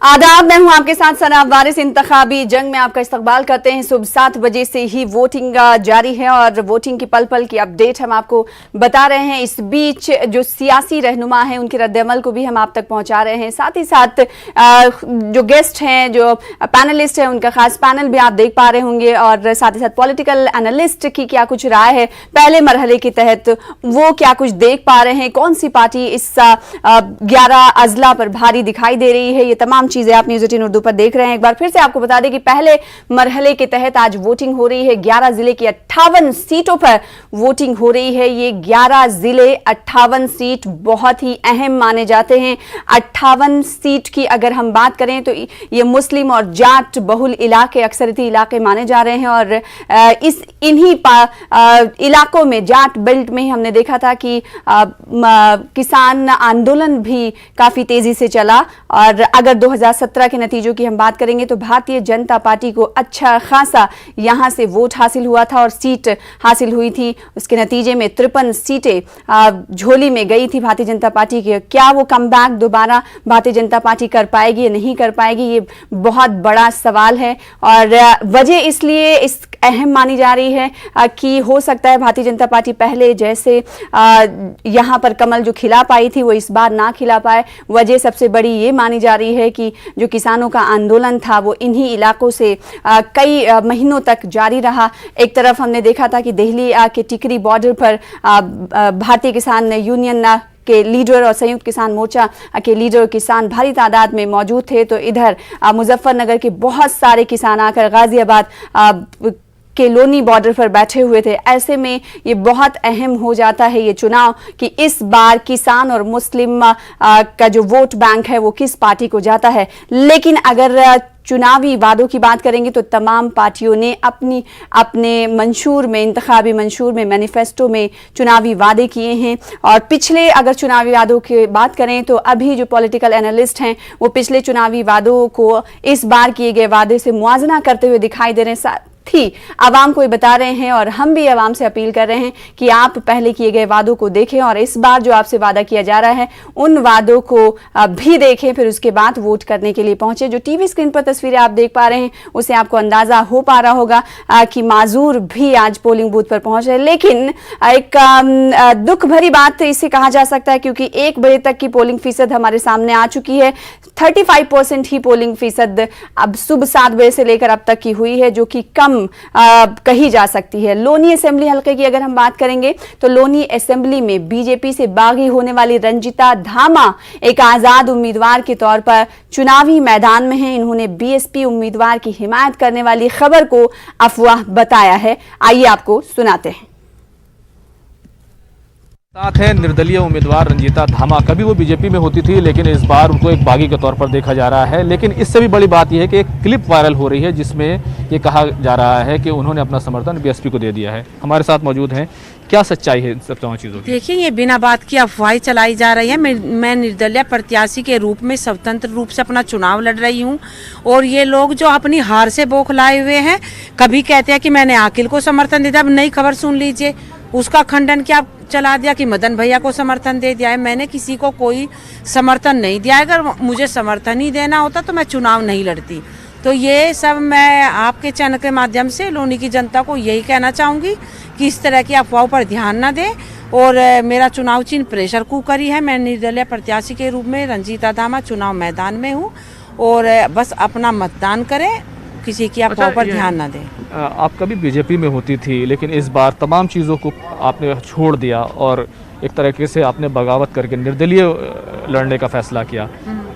आदाब, मैं हूं आपके साथ सना वारिस। इंतखाबी जंग में आपका इस्तकबाल करते हैं। सुबह 7 बजे से ही वोटिंग जारी है और वोटिंग की पल पल की अपडेट हम आपको बता रहे हैं। इस बीच जो सियासी रहनुमा हैं उनके रद्द-ए-अमल को भी हम आप तक पहुंचा रहे हैं। साथ ही साथ जो गेस्ट हैं, जो पैनलिस्ट हैं, उनका खास पैनल भी आप देख पा रहे होंगे और साथ ही साथ पॉलिटिकल एनालिस्ट की क्या कुछ राय है पहले मरहले के तहत, वो क्या कुछ देख पा रहे हैं, कौन सी पार्टी इस 11 अजला पर भारी दिखाई दे रही है, ये तमाम चीजें आप न्यूज़ 18 उर्दू पर देख रहे हैं। एक बार फिर से आपको बता दें कि पहले मरहले के तहत आज वोटिंग हो रही है। 11 जिले की 58 सीटों पर वोटिंग हो रही है। ये 11 जिले 58 सीट बहुत ही अहम माने जाते हैं। 58 सीट की अगर हम बात करें तो ये मुस्लिम और जाट बहुल इलाके, अक्सरती इलाके माने जा रहे हैं और इन्हीं इलाकों में, जाट बेल्ट में हमने देखा था कि किसान आंदोलन भी काफी तेजी से चला। और अगर 2017 के नतीजों की हम बात करेंगे तो भारतीय जनता पार्टी को अच्छा खासा यहां से वोट हासिल हुआ था और सीट हासिल हुई थी। उसके नतीजे में 53 सीटें झोली में गई थी भारतीय जनता पार्टी की। क्या वो कमबैक दोबारा भारतीय जनता पार्टी कर पाएगी या नहीं कर पाएगी, ये बहुत बड़ा सवाल है। और वजह इसलिए इस अहम मानी जा रही है कि हो सकता है भारतीय जनता पार्टी पहले जैसे यहां पर कमल जो खिला पाई थी वो इस बार ना खिला पाए। वजह सबसे बड़ी ये मानी जा रही है कि जो किसानों का आंदोलन था वो इन्हीं इलाकों से कई महीनों तक जारी रहा। एक तरफ हमने देखा था कि दिल्ली के टिकरी बॉर्डर पर भारतीय किसान यूनियन के लीडर और संयुक्त किसान मोर्चा के लीडर किसान भारी तादाद में मौजूद थे, तो इधर मुजफ्फरनगर के बहुत सारे किसान आकर गाजियाबाद के लोनी बॉर्डर पर बैठे हुए थे। ऐसे में ये बहुत अहम हो जाता है ये चुनाव कि इस बार किसान और मुस्लिम का जो वोट बैंक है वो किस पार्टी को जाता है। लेकिन अगर चुनावी वादों की बात करेंगे तो तमाम पार्टियों ने अपने मंशूर में, इंतखाबी मंशूर में, मैनिफेस्टो में चुनावी वादे किए हैं। और पिछले अगर चुनावी वादों की बात करें तो अभी जो पॉलिटिकल एनालिस्ट हैं वो पिछले चुनावी वादों को इस बार किए गए वादे से मुआवजा करते हुए दिखाई दे रहे हैं। ही आवाम को ये बता रहे हैं और हम भी आवाम से अपील कर रहे हैं कि आप पहले किए गए वादों को देखें और इस बार जो आपसे वादा किया जा रहा है उन वादों को भी देखें, फिर उसके बाद वोट करने के लिए पहुंचे। जो टीवी स्क्रीन पर तस्वीरें आप देख पा रहे हैं उससे आपको अंदाजा हो पा रहा होगा कि माजूर भी आज पोलिंग बूथ पर पहुंच रहे। लेकिन एक दुख भरी बात इसे कहा जा सकता है क्योंकि 1 बजे तक की पोलिंग फीसद हमारे सामने आ चुकी है। 35% ही पोलिंग फीसद अब सुबह 7 बजे से लेकर अब तक की हुई है, जो कि कम कही जा सकती है। लोनी असेंबली हलके की अगर हम बात करेंगे तो लोनी असेंबली में बीजेपी से बागी होने वाली रंजीता धामा एक आजाद उम्मीदवार के तौर पर चुनावी मैदान में हैं। इन्होंने बीएसपी उम्मीदवार की हिमायत करने वाली खबर को अफवाह बताया है। आइए आपको सुनाते हैं। साथ है निर्दलीय उम्मीदवार रंजीता धामा। कभी वो बीजेपी में होती थी लेकिन इस बार उनको एक बागी के तौर पर देखा जा रहा है। लेकिन इससे भी बड़ी बात यह है कि एक क्लिप वायरल हो रही है जिसमें ये कहा जा रहा है कि उन्होंने अपना समर्थन बीएसपी को दे दिया है। हमारे साथ मौजूद हैं, क्या सच्चाई है इन सब तमाम चीज़ों की? देखिए, ये बिना बात की अफवाहें चलाई जा रही है। मैं निर्दलीय प्रत्याशी के रूप में स्वतंत्र रूप से अपना चुनाव लड़ रही हूँ और ये लोग जो अपनी हार से बौखलाए हुए हैं, कभी कहते हैं कि मैंने आकिल को समर्थन दे दिया। अब नई खबर सुन लीजिए, उसका खंडन क्या चला दिया कि मदन भैया को समर्थन दे दिया है। मैंने किसी को कोई समर्थन नहीं दिया। अगर मुझे समर्थन ही देना होता तो मैं चुनाव नहीं लड़ती। तो ये सब मैं आपके चैनल के माध्यम से लोनी की जनता को यही कहना चाहूँगी कि इस तरह की अफवाहों पर ध्यान न दें। और मेरा चुनाव चिन्ह प्रेशर कुकर ही है। मैं निर्दलीय प्रत्याशी के रूप में रंजीता धामा चुनाव मैदान में हूँ और बस अपना मतदान करें, किसी की अफवाह पर ध्यान न दें। आप कभी बीजेपी में होती थी लेकिन इस बार तमाम चीज़ों को आपने छोड़ दिया और एक तरीके से आपने बगावत करके निर्दलीय लड़ने का फैसला किया।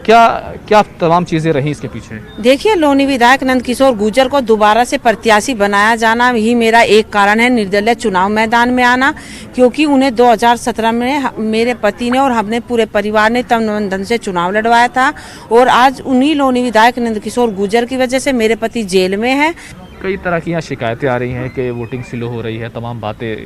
क्या तमाम चीज़ें रही इसके पीछे? देखिए, लोनी विधायक नंदकिशोर गुर्जर को दोबारा से प्रत्याशी बनाया जाना ही मेरा एक कारण है निर्दलीय चुनाव मैदान में आना, क्योंकि उन्हें 2017 में मेरे पति ने और हमने पूरे परिवार ने तन मन धन से चुनाव लड़वाया था और आज उन्हीं लोनी विधायक नंदकिशोर गुर्जर की वजह से मेरे पति जेल में हैं। कई तरह की यहाँ शिकायतें आ रही हैं कि वोटिंग स्लो हो रही है, तमाम बातें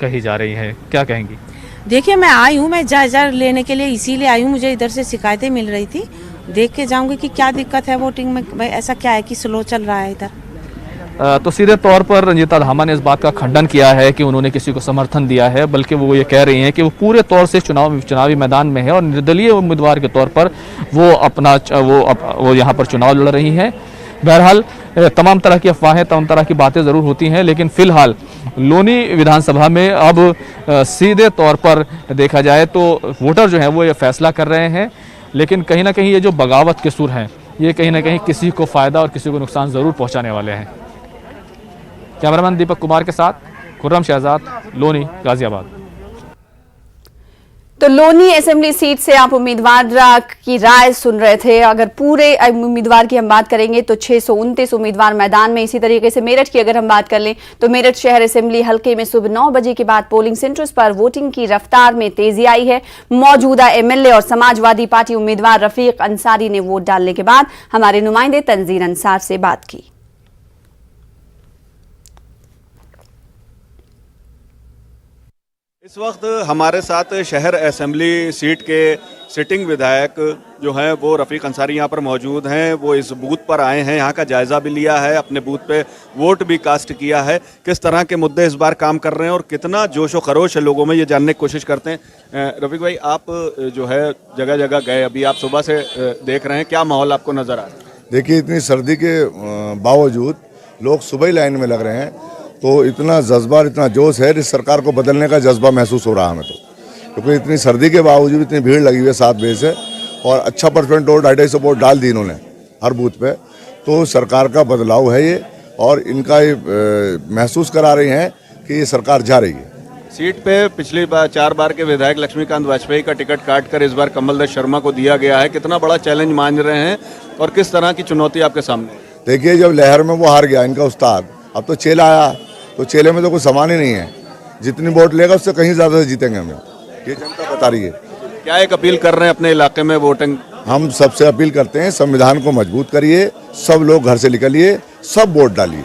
कही जा रही हैं, क्या कहेंगी? देखिए, मैं आई हूँ, मैं जायजा लेने के लिए इसीलिए आई हूँ। मुझे इधर से शिकायतें मिल रही थी, देख के जाऊँगी कि क्या दिक्कत है वोटिंग में, भाई ऐसा क्या है कि स्लो चल रहा है इधर। तो सीधे तौर पर रंजीता धामा ने इस बात का खंडन किया है कि उन्होंने किसी को समर्थन दिया है, बल्कि वो ये कह रही हैं कि वो पूरे तौर से चुनावी मैदान में है और निर्दलीय उम्मीदवार के तौर पर वो यहाँ पर चुनाव लड़ रही हैं। बहरहाल तमाम तरह की अफवाहें, तमाम तरह की बातें ज़रूर होती हैं, लेकिन फिलहाल लोनी विधानसभा में अब सीधे तौर पर देखा जाए तो वोटर जो हैं वो ये फैसला कर रहे हैं, लेकिन कहीं ना कहीं ये जो बगावत के सुर हैं ये कहीं ना कहीं किसी को फ़ायदा और किसी को नुकसान ज़रूर पहुँचाने वाले हैं। कैमरामैन दीपक कुमार के साथ खुर्रम शहजाद, लोनी, गाजियाबाद। तो लोनी असेंबली सीट से आप उम्मीदवार की राय सुन रहे थे। अगर पूरे उम्मीदवार की हम बात करेंगे तो 629 उम्मीदवार मैदान में। इसी तरीके से मेरठ की अगर हम बात कर लें तो मेरठ शहर असेंबली हलके में सुबह 9 बजे के बाद पोलिंग सेंटर्स पर वोटिंग की रफ्तार में तेजी आई है। मौजूदा एमएलए और समाजवादी पार्टी उम्मीदवार रफीक अंसारी ने वोट डालने के बाद हमारे नुमाइंदे तंजीर अंसार से बात की। इस वक्त हमारे साथ शहर असेंबली सीट के सिटिंग विधायक जो हैं वो रफीक अंसारी यहाँ पर मौजूद हैं। वो इस बूथ पर आए हैं, यहाँ का जायज़ा भी लिया है, अपने बूथ पे वोट भी कास्ट किया है। किस तरह के मुद्दे इस बार काम कर रहे हैं और कितना जोश व खरोश है लोगों में, ये जानने की कोशिश करते हैं। रफीक भाई, आप जो है जगह जगह गए, अभी आप सुबह से देख रहे हैं, क्या माहौल आपको नज़र आ रहा है? देखिए, इतनी सर्दी के बावजूद लोग सुबह ही लाइन में लग रहे हैं, तो इतना जज्बा, इतना जोश है, इस सरकार को बदलने का जज्बा महसूस हो रहा है हमें तो। क्योंकि इतनी सर्दी के बावजूद इतनी भीड़ लगी हुई है 7 बजे से, और अच्छा परसेंट वोट 250 वोट डाल दी इन्होंने हर बूथ पे। तो सरकार का बदलाव है ये, और इनका ये महसूस करा रही हैं कि ये सरकार जा रही है। सीट पे पिछली बार 4 बार के विधायक लक्ष्मीकांत वाजपेयी का टिकट काट कर इस बार कमल दत्त शर्मा को दिया गया है। कितना बड़ा चैलेंज मान रहे हैं और किस तरह की चुनौती आपके सामने? देखिए, जब लहर में वो हार गया इनका उस्ताद, अब तो चेला आया, तो चेले में तो कुछ सामान ही नहीं है। जितनी वोट लेगा उससे कहीं ज़्यादा से जीतेंगे हम, ये जनता बता रही है। क्या एक अपील कर रहे हैं अपने इलाके में वोटिंग? हम सबसे अपील करते हैं, संविधान को मजबूत करिए, सब लोग घर से निकलिए, सब वोट डालिए।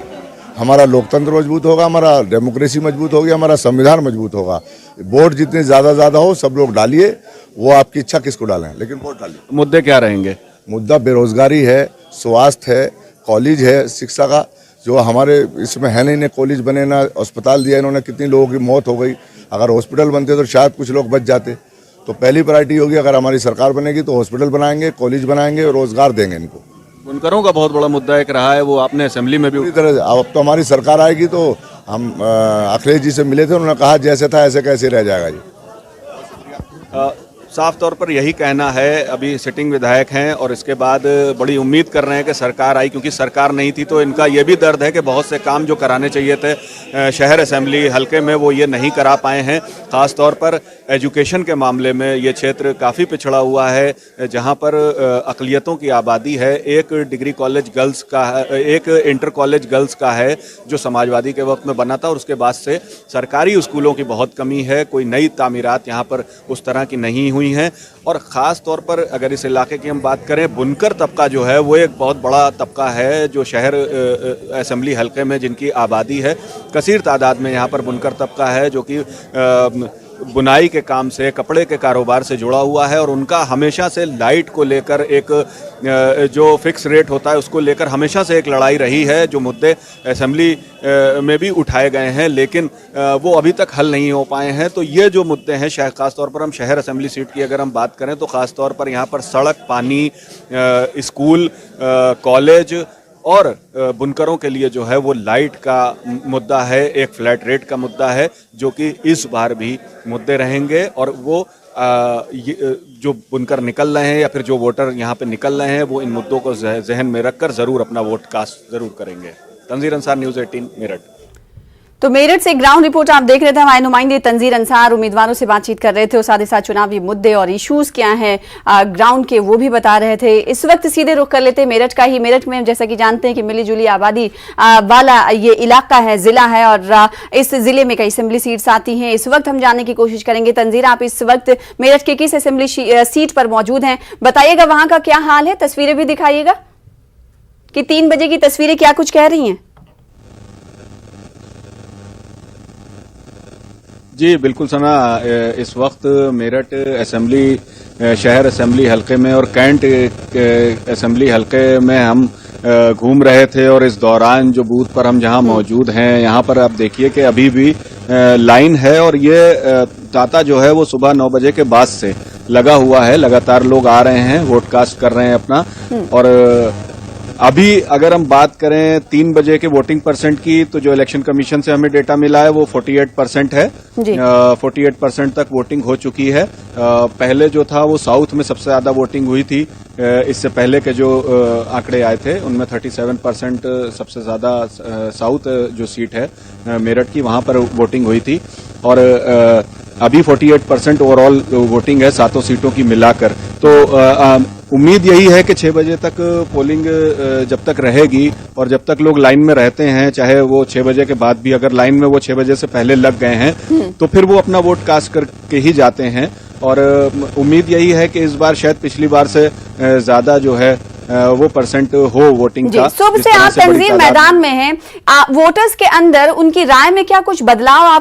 हमारा लोकतंत्र मजबूत होगा, हमारा डेमोक्रेसी मजबूत होगी, हमारा संविधान मजबूत होगा। वोट जितने ज़्यादा हो, सब लोग डालिए। वो आपकी इच्छा किसको डालें, लेकिन वोट डालिए। मुद्दे क्या रहेंगे? मुद्दा बेरोजगारी है, स्वास्थ्य है, कॉलेज है, शिक्षा का जो हमारे इसमें है नहीं, कॉलेज बने ना अस्पताल दिया इन्होंने, कितनी लोगों की मौत हो गई। अगर हॉस्पिटल बनते तो शायद कुछ लोग बच जाते। तो पहली प्रायोरिटी होगी, अगर हमारी सरकार बनेगी तो हॉस्पिटल बनाएंगे, कॉलेज बनाएंगे और रोजगार देंगे इनको। बुनकरों का बहुत बड़ा मुद्दा एक रहा है, वो आपने असेंबली में भी पूरी तरह। अब तो हमारी सरकार आएगी तो हम अखिलेश जी से मिले थे, उन्होंने कहा जैसे था ऐसे कैसे रह जाएगा जी। साफ तौर पर यही कहना है। अभी सिटिंग विधायक हैं और इसके बाद बड़ी उम्मीद कर रहे हैं कि सरकार आई, क्योंकि सरकार नहीं थी तो इनका ये भी दर्द है कि बहुत से काम जो कराने चाहिए थे शहर असेंबली हलके में वो ये नहीं करा पाए हैं। ख़ास तौर पर एजुकेशन के मामले में ये क्षेत्र काफ़ी पिछड़ा हुआ है, जहाँ पर अक़लियतों की आबादी है। एक डिग्री कॉलेज गर्ल्स का है, एक इंटर कॉलेज गर्ल्स का है जो समाजवादी के वक्त में बना था, और उसके बाद से सरकारी स्कूलों की बहुत कमी है। कोई नई तामीरात यहाँ पर उस तरह की नहीं हुई हैं। और ख़ास तौर पर अगर इस इलाके की हम बात करें, बुनकर तबका जो है वो एक बहुत बड़ा तबका है जो शहर असेंबली हलके में जिनकी आबादी है। कसीर तादाद में यहाँ पर बुनकर तबका है जो कि बुनाई के काम से, कपड़े के कारोबार से जुड़ा हुआ है, और उनका हमेशा से लाइट को लेकर एक जो फिक्स रेट होता है उसको लेकर हमेशा से एक लड़ाई रही है। जो मुद्दे असेंबली में भी उठाए गए हैं लेकिन वो अभी तक हल नहीं हो पाए हैं। तो ये जो मुद्दे हैं, ख़ास तौर पर हम शहर असेंबली सीट की अगर हम बात करें तो ख़ास तौर पर यहाँ पर सड़क, पानी, स्कूल, कॉलेज और बुनकरों के लिए जो है वो लाइट का मुद्दा है, एक फ्लैट रेट का मुद्दा है जो कि इस बार भी मुद्दे रहेंगे। और वो जो बुनकर निकल रहे हैं या फिर जो वोटर यहाँ पे निकल रहे हैं वो इन मुद्दों को जहन में रखकर ज़रूर अपना वोट कास्ट ज़रूर करेंगे। तंजीर अंसार, न्यूज़ 18 मेरठ। तो मेरठ से ग्राउंड रिपोर्ट आप देख रहे थे। हमारे नुमाइंदे तंजीर अंसार उम्मीदवारों से बातचीत कर रहे थे और साथ ही साथ चुनावी मुद्दे और इश्यूज क्या हैं ग्राउंड के वो भी बता रहे थे। इस वक्त सीधे रुख कर लेते मेरठ का ही। मेरठ में जैसा कि जानते हैं कि मिली जुली आबादी वाला ये इलाका है, जिला है, और इस जिले में कई असेंबली सीट्स आती हैं। इस वक्त हम जानने की कोशिश करेंगे। तंजीर, आप इस वक्त मेरठ के किस असेंबली सीट पर मौजूद हैं, बताइएगा वहां का क्या हाल है, तस्वीरें भी दिखाइएगा कि 3 बजे की तस्वीरें क्या कुछ कह रही हैं। जी बिल्कुल सना, इस वक्त मेरठ असेंबली शहर असेंबली हलके में और कैंट असेंबली हलके में हम घूम रहे थे और इस दौरान जो बूथ पर हम जहां मौजूद हैं, यहां पर आप देखिए कि अभी भी लाइन है और ये तांता जो है वो सुबह 9 बजे के बाद से लगा हुआ है। लगातार लोग आ रहे हैं, वोट कास्ट कर रहे हैं अपना। और अभी अगर हम बात करें 3 बजे के वोटिंग परसेंट की, तो जो इलेक्शन कमीशन से हमें डेटा मिला है वो 48% है। 48% तक वोटिंग हो चुकी है। पहले जो था वो साउथ में सबसे ज्यादा वोटिंग हुई थी। इससे पहले के जो आंकड़े आए थे उनमें 37% सबसे ज्यादा साउथ जो सीट है मेरठ की, वहां पर वोटिंग हुई थी। और अभी 48% ओवरऑल वोटिंग है 7 सीटों की मिलाकर। तो उम्मीद यही है कि 6 बजे तक पोलिंग जब तक रहेगी और जब तक लोग लाइन में रहते हैं, चाहे वो 6 बजे के बाद भी अगर लाइन में वो 6 बजे से पहले लग गए हैं तो फिर वो अपना वोट कास्ट करके ही जाते हैं। और उम्मीद यही है कि इस बार शायद पिछली बार से ज्यादा जो है वो परसेंट हो वोटिंग का। सुबह से आप तंजीम मैदान में हैं, वोटर्स के अंदर उनकी राय में क्या कुछ बदलाव आप